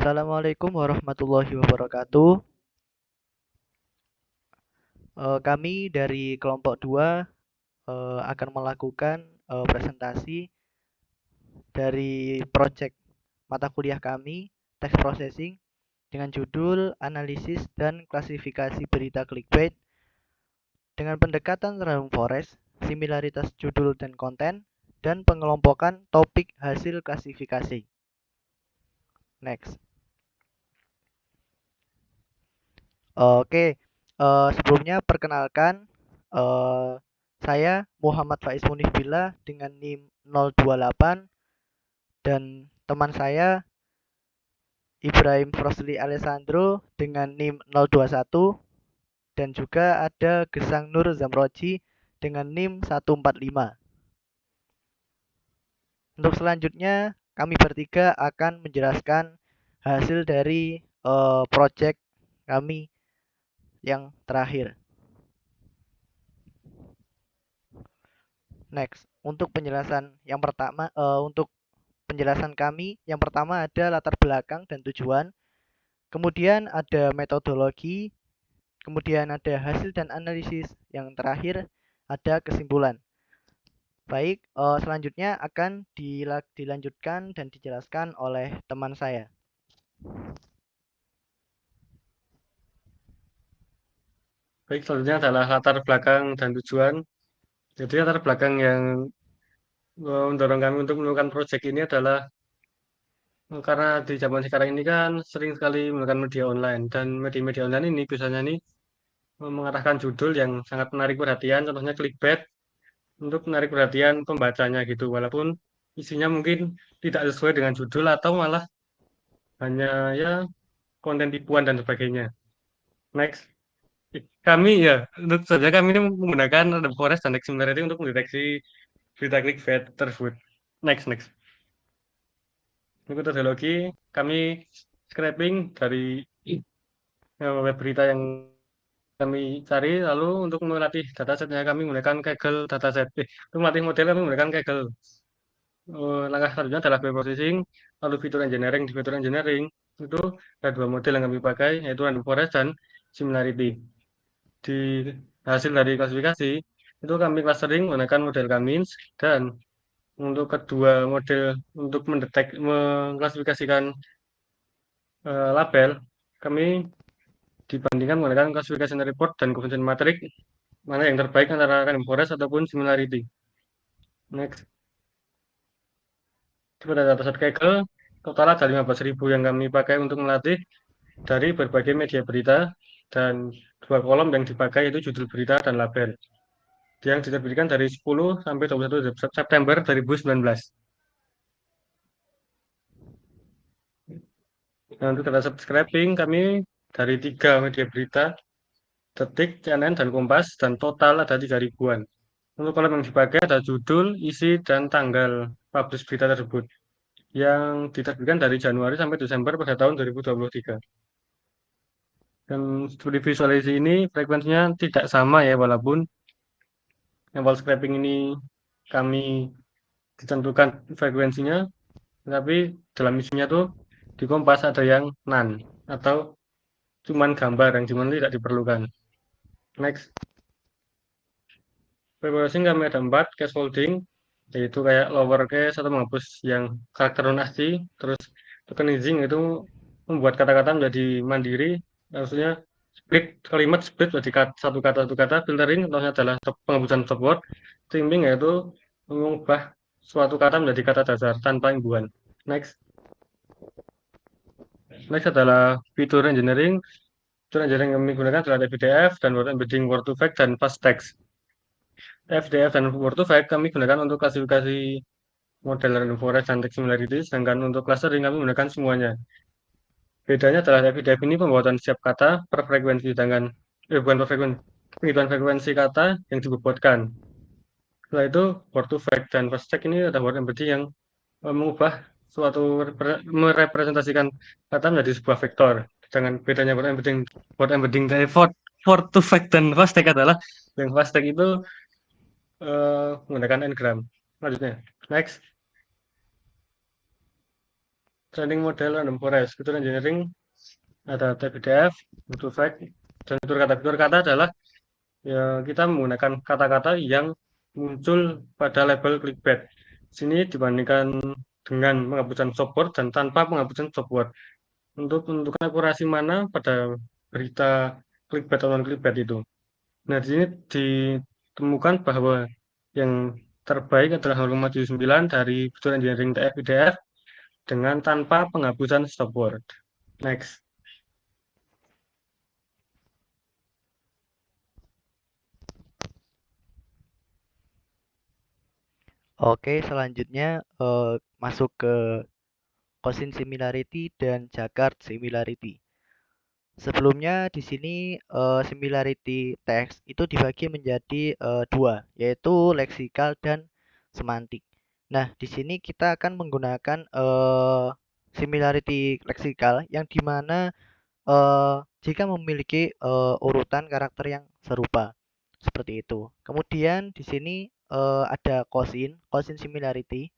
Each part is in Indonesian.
Assalamualaikum warahmatullahi wabarakatuh. Kami dari kelompok 2 akan melakukan presentasi dari proyek mata kuliah kami, Text Processing, dengan judul Analisis dan Klasifikasi Berita Clickbait dengan pendekatan Random Forest, similaritas judul dan konten, dan pengelompokan topik hasil klasifikasi. Next. Oke, sebelumnya perkenalkan, saya Muhammad Faiz Munif Billah dengan NIM 028 dan teman saya Ibrahim Frosli Alessandro dengan NIM 021 dan juga ada Gesang Nur Zamroji dengan NIM 145. Untuk selanjutnya, kami bertiga akan menjelaskan hasil dari proyek kami yang terakhir. Next, untuk penjelasan yang pertama, untuk penjelasan kami yang pertama ada latar belakang dan tujuan, kemudian ada metodologi, kemudian ada hasil dan analisis, yang terakhir ada kesimpulan. Baik, selanjutnya akan dilanjutkan dan dijelaskan oleh teman saya. Baik, selanjutnya adalah latar belakang dan tujuan. Jadi latar belakang yang mendorong kami untuk melakukan proyek ini adalah karena di zaman sekarang ini kan sering sekali menggunakan media online dan media-media online ini biasanya nih mengarahkan judul yang sangat menarik perhatian, contohnya clickbait untuk menarik perhatian pembacanya gitu, walaupun isinya mungkin tidak sesuai dengan judul atau malah hanya ya konten tipuan dan sebagainya. Next, kami ya tentu saja kami ini menggunakan Random Forest dan Text Similarity untuk mendeteksi berita clickbait tersebut. Next. Untuk metodologi, kami scraping dari web berita yang kami cari, lalu untuk melatih datasetnya kami menggunakan Kaggle dataset. Untuk melatih model kami menggunakan Kaggle. Langkah selanjutnya adalah processing, lalu fitur engineering. Di fitur engineering itu ada dua model yang kami pakai, yaitu random forest dan similarity. Di hasil dari klasifikasi, itu kami clustering menggunakan model Cummins, dan untuk kedua model untuk mengklasifikasikan label, kami dibandingkan menggunakan classification report dan convention matrix, mana yang terbaik antara random forest ataupun similarity. Next, pada dataset Kaggle, total ada 15.000 yang kami pakai untuk melatih dari berbagai media berita, dan dua kolom yang dipakai itu judul berita dan label, yang diterbitkan dari 10 sampai 21 September 2019. Nah, untuk data subscribing kami dari 3 media berita, Detik, CNN, dan Kompas, dan total ada 3 ribuan. Untuk kolom yang dipakai ada judul, isi, dan tanggal publish berita tersebut, yang diterbitkan dari Januari sampai Desember pada tahun 2023. Dan seperti visualisasi ini frekuensinya tidak sama ya, walaupun yang scraping ini kami ditentukan frekuensinya, tapi dalam isinya tuh di Kompas ada yang none atau cuman gambar yang cuman tidak diperlukan. Next, preparation kami ada 4 scaffolding, yaitu kayak lowercase atau menghapus yang karakter non asli, terus tokenizing itu membuat kata-kata menjadi mandiri, maksudnya split kalimat split jadi satu kata, filtering contohnya adalah penghapusan stop word, streaming yaitu mengubah suatu kata menjadi kata dasar tanpa imbuhan. Next adalah fitur engineering. Fitur engineering yang kami gunakan adalah FDF dan word embedding, word to fact, dan fast text. FDF dan word to fact kami gunakan untuk klasifikasi model random forest dan text similarity, sedangkan untuk clustering kami menggunakan semuanya. Bedanya adalah FDF ini pembuatan setiap kata per frekuensi, sedangkan bukan per frekuensi, penghitungan frekuensi kata yang dibobotkan. Setelah itu word to fact dan fast text ini adalah word embedding yang mengubah suatu merepresentasikan kata menjadi sebuah vektor. Dengan bedanya word embedding dari word to fact dan fast text adalah yang fast text itu menggunakan n-gram. Selanjutnya, next. training model random forest. Fitur engineering ada TF-IDF, butuh fact, dan fitur kata adalah ya kita menggunakan kata-kata yang muncul pada label clickbait. Sini dibandingkan dengan penghapusan stopword dan tanpa penghapusan stopword. Untuk menentukan akurasi mana pada berita clickbait atau non clickbait itu. Nah, di sini ditemukan bahwa yang terbaik adalah 0,79 dari fitur engineering TF-IDF dengan tanpa penghapusan stopword. Next. Oke, selanjutnya masuk ke Cosin similarity dan Jacquard similarity. Sebelumnya di sini similarity text itu dibagi menjadi dua, yaitu leksikal dan semantik. Nah, di sini kita akan menggunakan similarity leksikal yang dimana jika memiliki urutan karakter yang serupa seperti itu. Kemudian di sini ada cosin similarity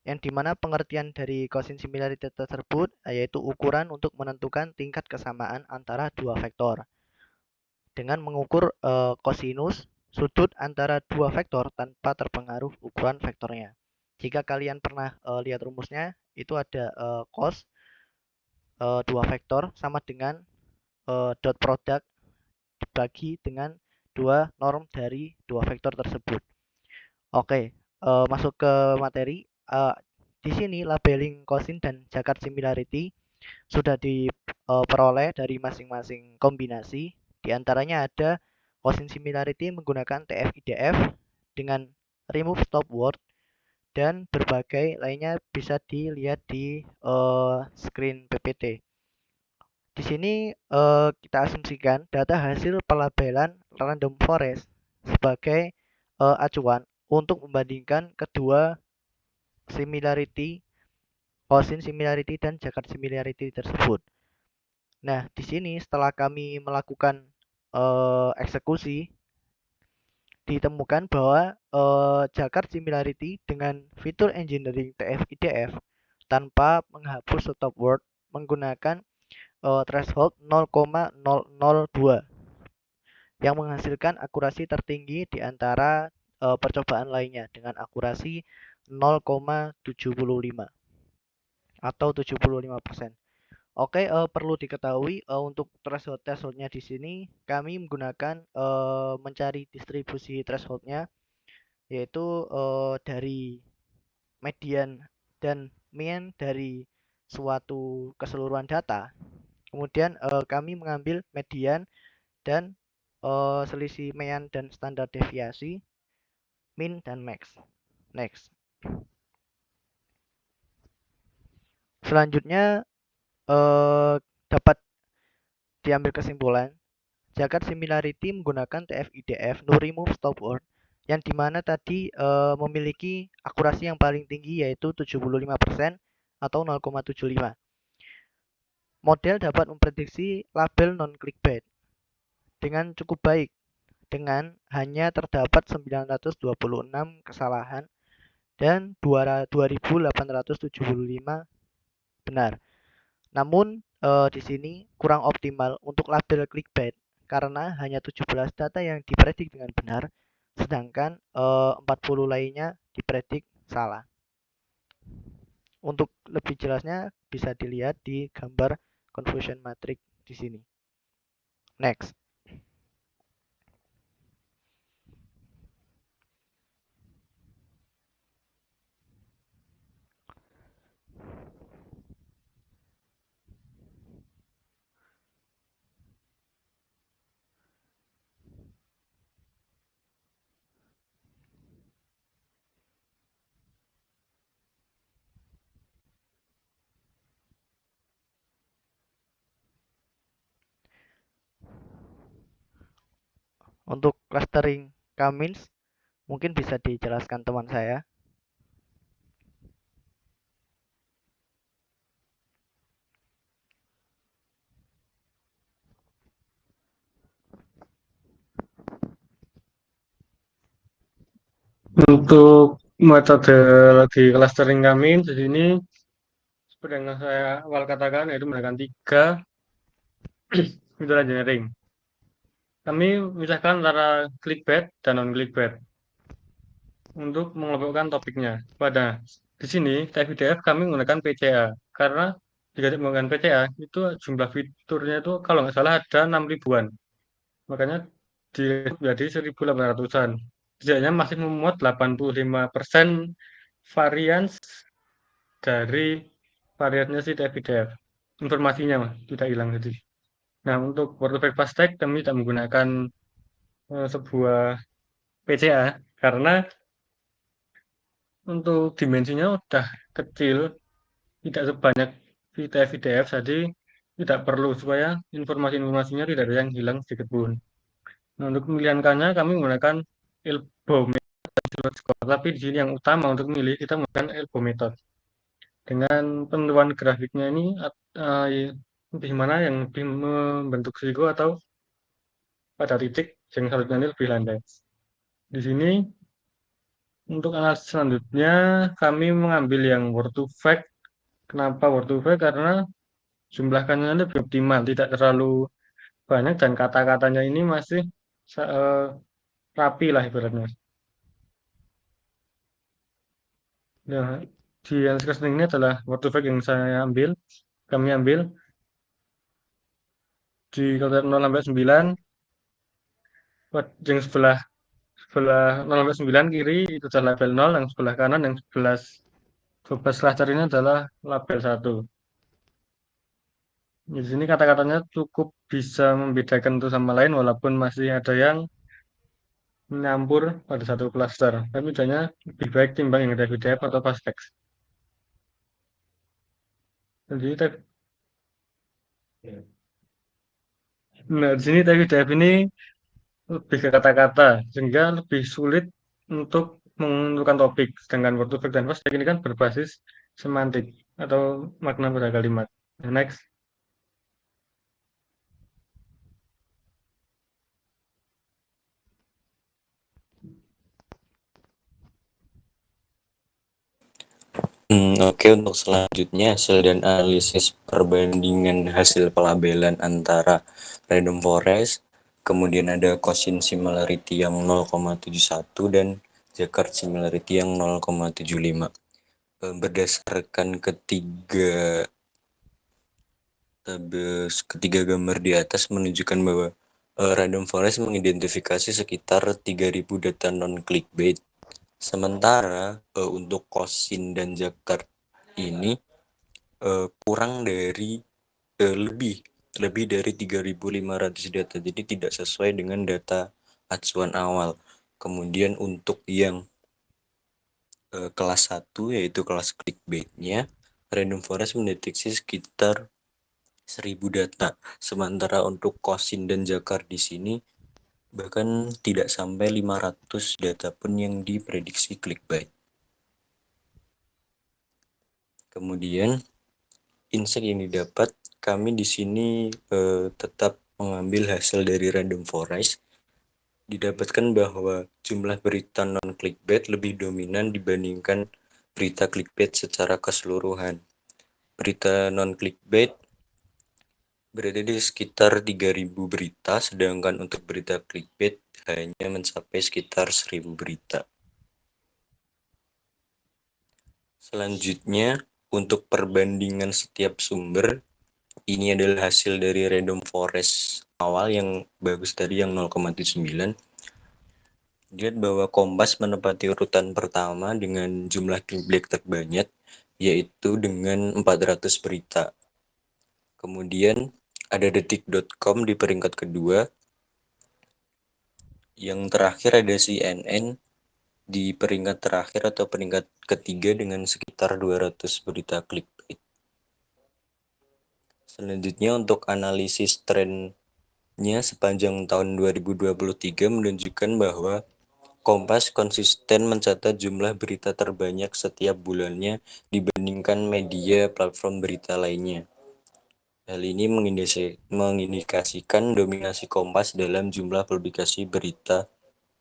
yang dimana pengertian dari cosin similarity tersebut yaitu ukuran untuk menentukan tingkat kesamaan antara dua vektor dengan mengukur kosinus sudut antara dua vektor tanpa terpengaruh ukuran vektornya. Jika kalian pernah lihat rumusnya, itu ada cos dua vektor sama dengan dot product dibagi dengan dua norm dari dua vektor tersebut. Oke, masuk ke materi. Di sini labeling cosin dan Jacquard similarity sudah diperoleh dari masing-masing kombinasi. Di antaranya ada cosin similarity menggunakan TF-IDF dengan remove stop word dan berbagai lainnya bisa dilihat di screen PPT. Di sini kita asumsikan data hasil pelabelan random forest sebagai acuan untuk membandingkan kedua similarity, cosin similarity dan Jacquard similarity tersebut. Nah, di sini setelah kami melakukan eksekusi, ditemukan bahwa Jacquard similarity dengan fitur engineering TF-IDF tanpa menghapus stop word menggunakan threshold 0,002 yang menghasilkan akurasi tertinggi di antara percobaan lainnya dengan akurasi 0,75 atau 75%. Oke, perlu diketahui untuk thresholdnya di sini kami menggunakan mencari distribusi thresholdnya yaitu dari median dan mean dari suatu keseluruhan data. Kemudian kami mengambil median dan selisih mean dan standar deviasi, min dan max. Next. Selanjutnya dapat diambil kesimpulan Jacquard similarity menggunakan TF-IDF no remove stop word yang dimana tadi memiliki akurasi yang paling tinggi yaitu 75% atau 0,75. Model dapat memprediksi label non-clickbait dengan cukup baik dengan hanya terdapat 926 kesalahan dan 2875 benar. Namun di sini kurang optimal untuk label clickbait karena hanya 17 data yang dipredik dengan benar sedangkan 40 lainnya dipredik salah. Untuk lebih jelasnya bisa dilihat di gambar confusion matrix di sini. Next. Untuk clustering K-means mungkin bisa dijelaskan teman saya. Untuk metodologi clustering kami di sini seperti yang saya awal katakan, yaitu menggunakan 3 metode engineering. Kami memisahkan antara clickbait dan non-clickbait untuk mengelompokkan topiknya. Di sini TF-IDF kami menggunakan PCA karena jika menggunakan PCA itu jumlah fiturnya itu kalau nggak salah ada 6 ribuan. Makanya jadi 1.800-an. Setidaknya masih memuat 85% varian dari variannya si TF-IDF. Informasinya mah tidak hilang jadi. Nah, untuk Word Fast Tag kami tidak menggunakan sebuah PCA karena untuk dimensinya udah kecil, tidak sebanyak VTF-VTF, jadi tidak perlu supaya informasi-informasinya tidak ada yang hilang sedikit pun. Nah, untuk pemilihan K-nya kami menggunakan elbow method score, tapi di sini yang utama untuk memilih kita menggunakan elbow method. Dengan penentuan grafiknya ini lebih mana yang lebih membentuk siku atau pada titik yang selanjutnya ini lebih landai. Di sini untuk analisis selanjutnya kami mengambil yang word to fact. Kenapa word to fact? Karena jumlah kalimatnya lebih optimal, tidak terlalu banyak dan kata-katanya ini masih eh, rapi lah ibaratnya. Nah, di analisis ini adalah word to fact yang kami ambil di kuadrat 0 sampai 9, yang sebelah sebelah 0 sampai 9 kiri itu adalah label 0, yang sebelah kanan yang 12 cluster ini adalah label 1. Di sini kata-katanya cukup bisa membedakan satu sama lain walaupun masih ada yang menyampur pada satu cluster. Tapi bedanya lebih baik timbang yang ada VDF atau Fastex. Jadi nah, di sini VDF ini lebih ke kata-kata sehingga lebih sulit untuk menentukan topik. Sedangkan word to fact dan Fastex ini kan berbasis semantik atau makna pada kalimat. Nah, next. Oke, untuk selanjutnya hasil dan analisis perbandingan hasil pelabelan antara random forest, kemudian ada Gaussian similarity yang 0,71 dan Jaccard similarity yang 0,75. Berdasarkan ketiga gambar di atas menunjukkan bahwa random forest mengidentifikasi sekitar 3.000 data non-clickbait. Sementara untuk Gaussian dan Jaccard ini kurang dari lebih dari 3.500 data, jadi tidak sesuai dengan data acuan awal. Kemudian untuk yang kelas 1 yaitu kelas clickbait-nya, random forest mendeteksi sekitar 1.000 data. Sementara untuk Gaussian dan Jaccard di sini bahkan tidak sampai 500 data pun yang diprediksi clickbait. Kemudian insight yang didapat, kami di sini tetap mengambil hasil dari random forest. Didapatkan bahwa jumlah berita non clickbait lebih dominan dibandingkan berita clickbait secara keseluruhan. Berita non clickbait berada di sekitar 3.000 berita, sedangkan untuk berita clickbait hanya mencapai sekitar 1.000 berita. Selanjutnya, untuk perbandingan setiap sumber, ini adalah hasil dari random forest awal yang bagus tadi yang 0,9. Lihat bahwa Kompas menempati urutan pertama dengan jumlah clickbait terbanyak, yaitu dengan 400 berita. Kemudian ada detik.com di peringkat kedua. Yang terakhir ada CNN di peringkat terakhir atau peringkat ketiga dengan sekitar 200 berita clickbait. Selanjutnya untuk analisis trennya sepanjang tahun 2023 menunjukkan bahwa Kompas konsisten mencatat jumlah berita terbanyak setiap bulannya dibandingkan media platform berita lainnya. Hal ini mengindikasikan dominasi Kompas dalam jumlah publikasi berita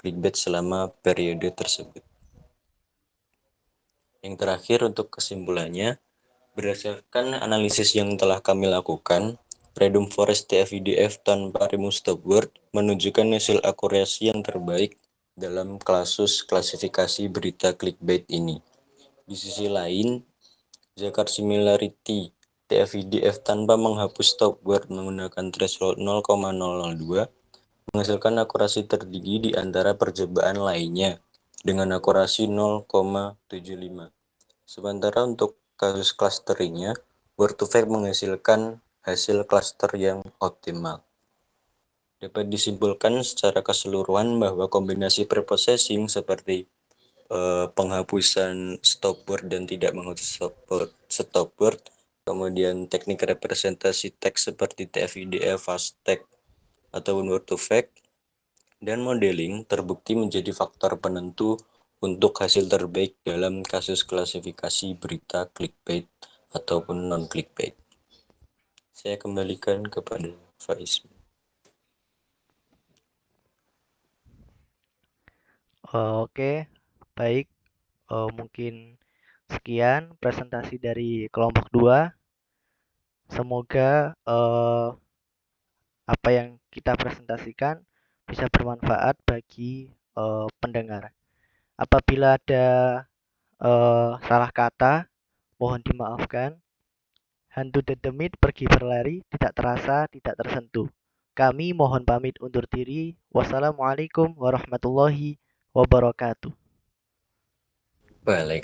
clickbait selama periode tersebut. Yang terakhir untuk kesimpulannya, Berdasarkan analisis yang telah kami lakukan, Random Forest TF-IDF tanpa rumus stop word menunjukkan hasil akurasi yang terbaik dalam kasus klasifikasi berita clickbait ini. Di sisi lain, Zakar Similarity TF-IDF tanpa menghapus stop word menggunakan threshold 0,002 menghasilkan akurasi tertinggi di antara percobaan lainnya dengan akurasi 0,75. Sementara untuk kasus clusteringnya, word2vec menghasilkan hasil cluster yang optimal. Dapat disimpulkan secara keseluruhan bahwa kombinasi preprocessing seperti penghapusan stop word dan tidak menghapus stop word, kemudian teknik representasi teks seperti TF-IDF, FastText, ataupun word2vec, dan modeling terbukti menjadi faktor penentu untuk hasil terbaik dalam kasus klasifikasi berita clickbait ataupun non-clickbait. Saya kembalikan kepada Faiz. Oke, baik. Mungkin sekian presentasi dari kelompok 2. Semoga apa yang kita presentasikan bisa bermanfaat bagi pendengar. Apabila ada salah kata, mohon dimaafkan. Hantu dedemit pergi berlari, tidak terasa, tidak tersentuh. Kami mohon pamit undur diri. Wassalamualaikum warahmatullahi wabarakatuh. Waalaikumsalam.